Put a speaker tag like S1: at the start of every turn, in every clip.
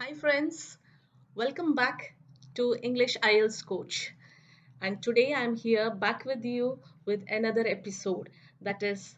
S1: Hi friends, welcome back to English IELTS Coach. And today I'm here back with you with another episode, that is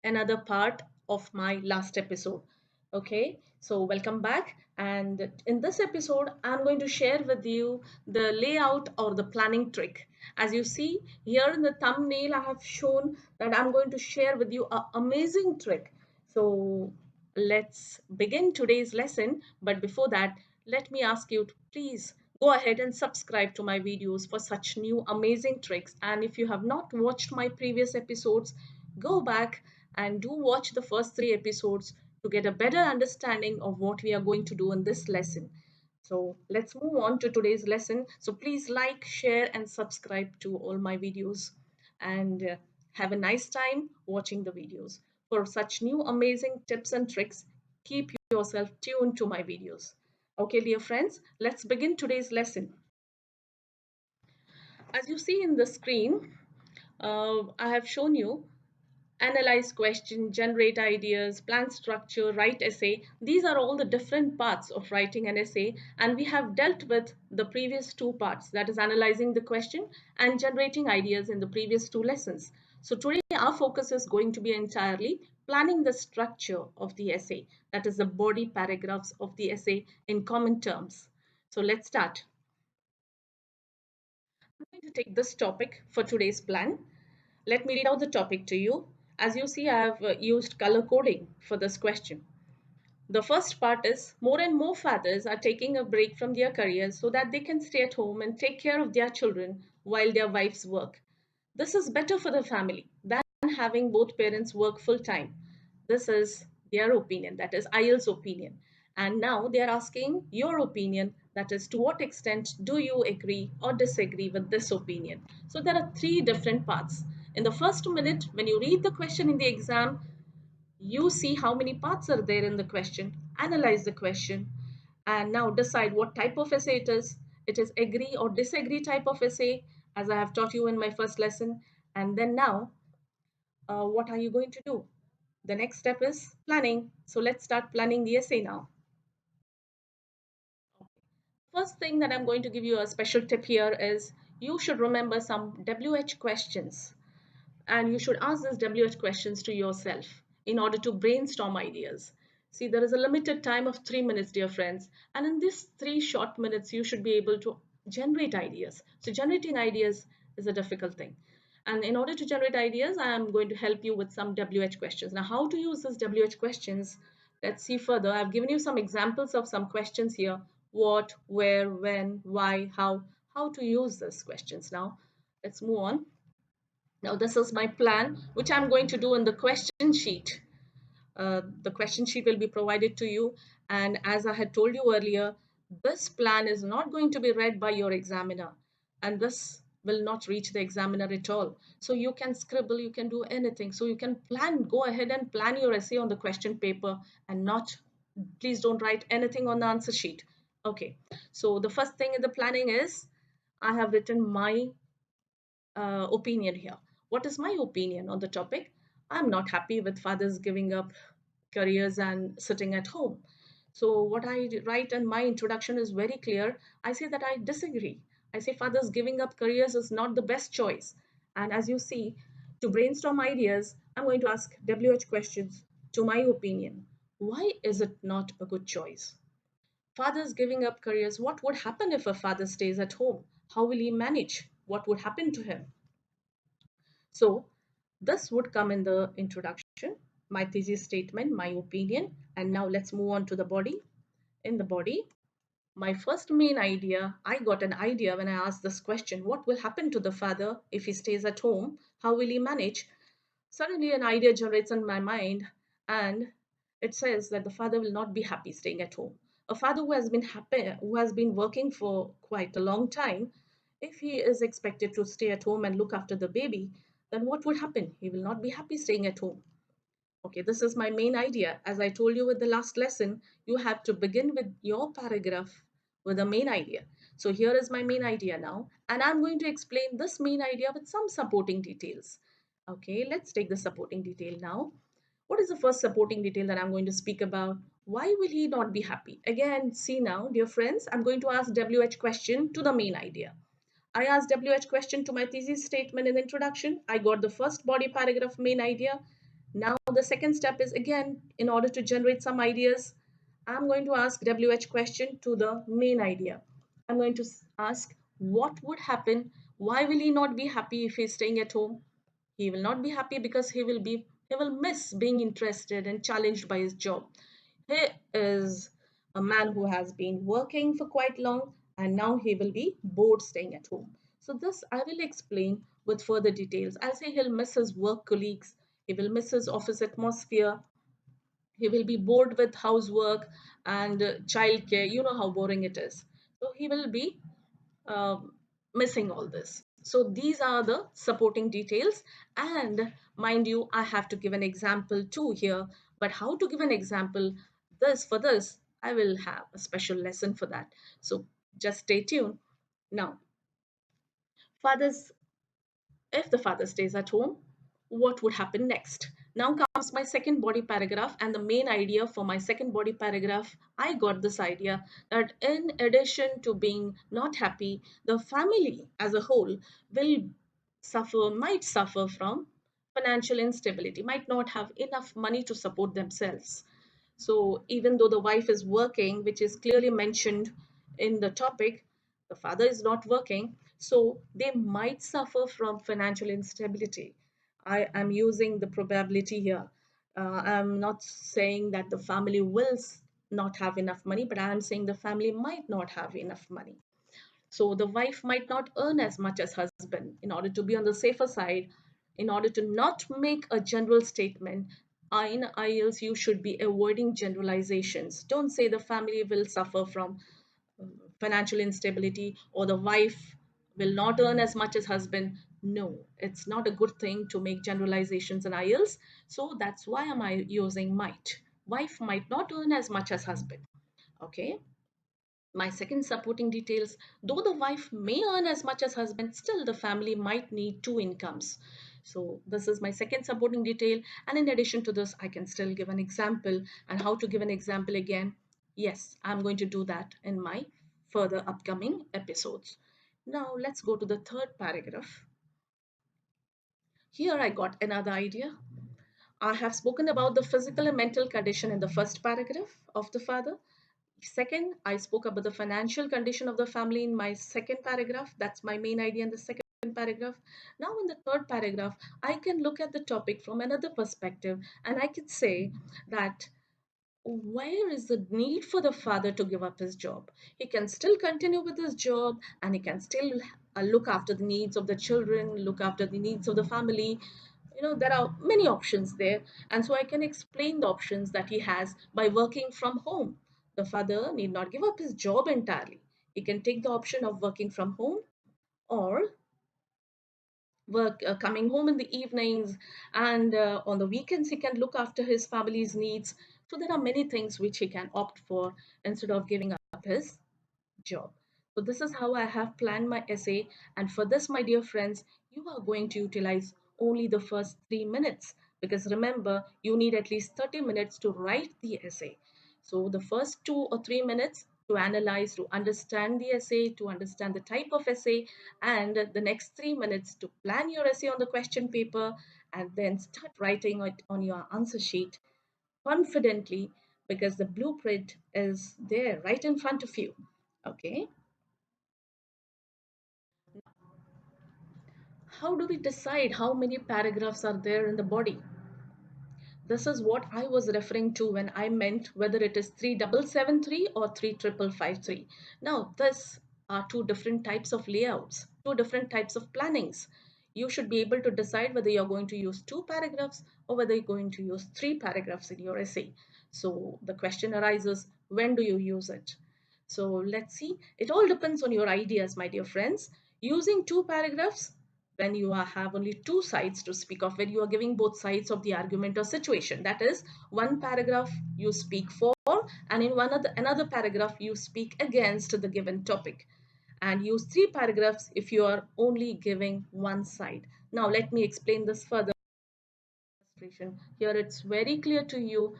S1: another part of my last episode. Okay, so welcome back. And in this episode, I'm going to share with you the layout or the planning trick. As you see here in the thumbnail, I have shown that I'm going to share with you an amazing trick. So let's begin today's lesson. But before that, let me ask you to please go ahead and subscribe to my videos for such new amazing tricks. And if you have not watched my previous episodes, go back and do watch the first three episodes to get a better understanding of what we are going to do in this lesson. So let's move on to today's lesson. So please like, share, and subscribe to all my videos. And have a nice time watching the videos. For such new amazing tips and tricks, keep yourself tuned to my videos. Okay, dear friends, let's begin today's lesson. As you see in the screen, I have shown you analyze question, generate ideas, plan structure, write essay. These are all the different parts of writing an essay, and we have dealt with the previous two parts, that is analyzing the question and generating ideas in the previous two lessons. So today our focus is going to be entirely planning the structure of the essay, that is the body paragraphs of the essay in common terms. So let's start. I'm going to take this topic for today's plan. Let me read out the topic to you. As you see, I have used color coding for this question. The first part is more and more fathers are taking a break from their careers so that they can stay at home and take care of their children while their wives work. This is better for the family than having both parents work full time. This is their opinion, that is IELTS opinion. And now they are asking your opinion, that is to what extent do you agree or disagree with this opinion. So there are three different parts. In the first minute, when you read the question in the exam, you see how many parts are there in the question, analyze the question, and now decide what type of essay it is. It is agree or disagree type of essay, as I have taught you in my first lesson. And then now, what are you going to do? The next step is planning. So let's start planning the essay now. First thing that I'm going to give you a special tip here is you should remember some WH questions, and you should ask these WH questions to yourself in order to brainstorm ideas. See, there is a limited time of 3 minutes, dear friends, and in these 3 short minutes, you should be able to generate ideas. So, generating ideas is a difficult thing. And in order to generate ideas, I am going to help you with some WH questions. Now, how to use these WH questions? Let's see further. I've given you some examples of some questions here: what, where, when, why, how to use these questions. Now, let's move on. Now, this is my plan, which I'm going to do in the question sheet. The question sheet will be provided to you. And as I had told you earlier, this plan is not going to be read by your examiner. And this will not reach the examiner at all. So you can scribble, you can do anything. So you can plan, go ahead and plan your essay on the question paper and not, please don't write anything on the answer sheet. Okay, so the first thing in the planning is I have written my opinion here. What is my opinion on the topic? I'm not happy with fathers giving up careers and sitting at home. So, what I write in my introduction is very clear. I say that I disagree. I say fathers giving up careers is not the best choice. And as you see, to brainstorm ideas, I'm going to ask WH questions to my opinion. Why is it not a good choice? Fathers giving up careers, what would happen if a father stays at home? How will he manage? What would happen to him? So this would come in the introduction, my thesis statement, my opinion, and now let's move on to the body. In the body, my first main idea, I got an idea when I asked this question, what will happen to the father if he stays at home? How will he manage? Suddenly an idea generates in my mind, and it says that the father will not be happy staying at home. A father who has been happy, who has been working for quite a long time, if he is expected to stay at home and look after the baby, then what would happen? He will not be happy staying at home. Okay, this is my main idea. As I told you with the last lesson, you have to begin with your paragraph with a main idea. So here is my main idea now, and I'm going to explain this main idea with some supporting details. Okay, let's take the supporting detail now. What is the first supporting detail that I'm going to speak about? Why will he not be happy? Again, see now, dear friends, I'm going to ask WH question to the main idea. I asked WH question to my thesis statement in the introduction. I got the first body paragraph main idea. Now the second step is, again, in order to generate some ideas, I'm going to ask WH question to the main idea. I'm going to ask what would happen? Why will he not be happy if he's staying at home? He will not be happy because he will miss being interested and challenged by his job. He is a man who has been working for quite long, and now he will be bored staying at home. So this I will explain with further details. I'll say he'll miss his work colleagues, he will miss his office atmosphere, he will be bored with housework and childcare. You know how boring it is. So he will be um, missing all this. So these are the supporting details. And mind you, I have to give an example too here. But how to give an example? For this, I will have a special lesson for that. So just stay tuned. Now, fathers, if the father stays at home, what would happen next? Now comes my second body paragraph, and the main idea for my second body paragraph. I got this idea that in addition to being not happy, the family as a whole will might suffer from financial instability, might not have enough money to support themselves. So even though the wife is working, which is clearly mentioned in the topic, the father is not working. So they might suffer from financial instability. I am using the probability here. I'm not saying that the family will not have enough money, but I am saying the family might not have enough money. So the wife might not earn as much as husband. In order to be on the safer side, in order to not make a general statement, in IELTS you should be avoiding generalizations. Don't say the family will suffer from financial instability or the wife will not earn as much as husband. No, it's not a good thing to make generalizations in IELTS. So that's why am I using might. Wife might not earn as much as husband. Okay. My second supporting details, though the wife may earn as much as husband, still the family might need two incomes. So this is my second supporting detail. And in addition to this, I can still give an example. And how to give an example again? Yes, I'm going to do that in my further upcoming episodes. Now let's go to the third paragraph. Here I got another idea. I have spoken about the physical and mental condition in the first paragraph of the father. Second, I spoke about the financial condition of the family in my second paragraph. That's my main idea in the second paragraph. Now, in the third paragraph, I can look at the topic from another perspective and I can say that where is the need for the father to give up his job? He can still continue with his job and he can still look after the needs of the children, look after the needs of the family. There are many options there, and so I can explain the options that he has by working from home. The father need not give up his job entirely. He can take the option of working from home or coming home in the evenings, and on the weekends he can look after his family's needs. So there are many things which he can opt for instead of giving up his job. So this is how I have planned my essay. And for this, my dear friends, you are going to utilize only the first 3 minutes, because remember, you need at least 30 minutes to write the essay. So the first 2 or 3 minutes to analyze, to understand the essay, to understand the type of essay, and the next 3 minutes to plan your essay on the question paper, and then start writing it on your answer sheet confidently, because the blueprint is there right in front of you. Okay. How do we decide how many paragraphs are there in the body? This is what I was referring to when I meant whether it is 3773 or 3553. Now, this are two different types of layouts, two different types of plannings. You should be able to decide whether you're going to use 2 paragraphs or whether you're going to use 3 paragraphs in your essay. So the question arises, when do you use it? So let's see. It all depends on your ideas, my dear friends. Using 2 paragraphs when you have only two sides to speak of, when you are giving both sides of the argument or situation. That is, one paragraph you speak for, and in another paragraph you speak against the given topic. And use 3 paragraphs if you are only giving one side. Now let me explain this further. Here it's very clear to you.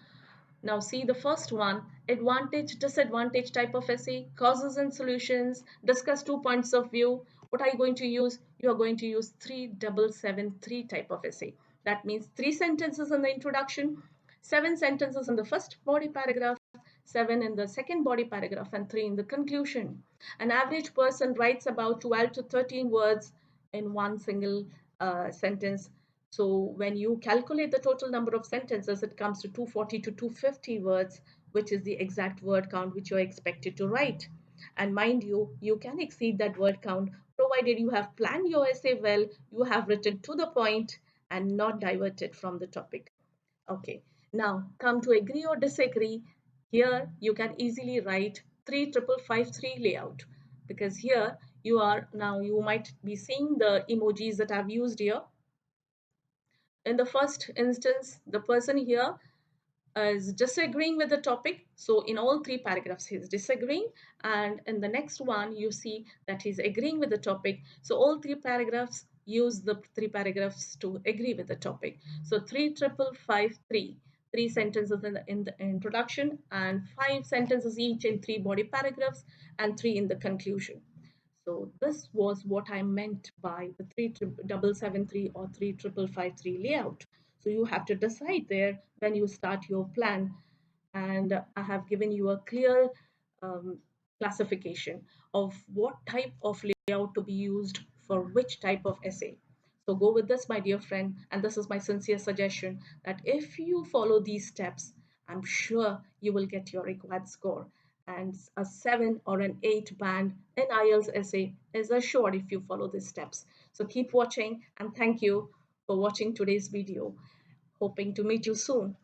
S1: Now see the first one, advantage, disadvantage type of essay, causes and solutions, discuss two points of view. What are you going to use? You are going to use 3773 type of essay. That means 3 sentences in the introduction, 7 sentences in the first body paragraph, 7 in the second body paragraph, and 3 in the conclusion. An average person writes about 12 to 13 words in one single sentence. So when you calculate the total number of sentences, it comes to 240 to 250 words, which is the exact word count which you're expected to write. And mind you, you can exceed that word count provided you have planned your essay well, you have written to the point and not diverted from the topic. Okay, now come to agree or disagree. Here you can easily write 35553 layout, because here you are now, you might be seeing the emojis that I've used here. In the first instance, the person here is disagreeing with the topic. So in all 3 paragraphs, he's disagreeing. And in the next one, you see that he's agreeing with the topic. So all 3 paragraphs, use the 3 paragraphs to agree with the topic. So 35553, 3 sentences in the introduction and 5 sentences each in 3 body paragraphs and 3 in the conclusion. So this was what I meant by the 3773 or 35553 layout. So you have to decide there when you start your plan. And I have given you a clear um, classification of what type of layout to be used for which type of essay. So go with this, my dear friend, and this is my sincere suggestion that if you follow these steps, I'm sure you will get your required score. And a 7 or an 8 band in IELTS essay is assured if you follow these steps. So keep watching, and thank you for watching today's video. Hoping to meet you soon.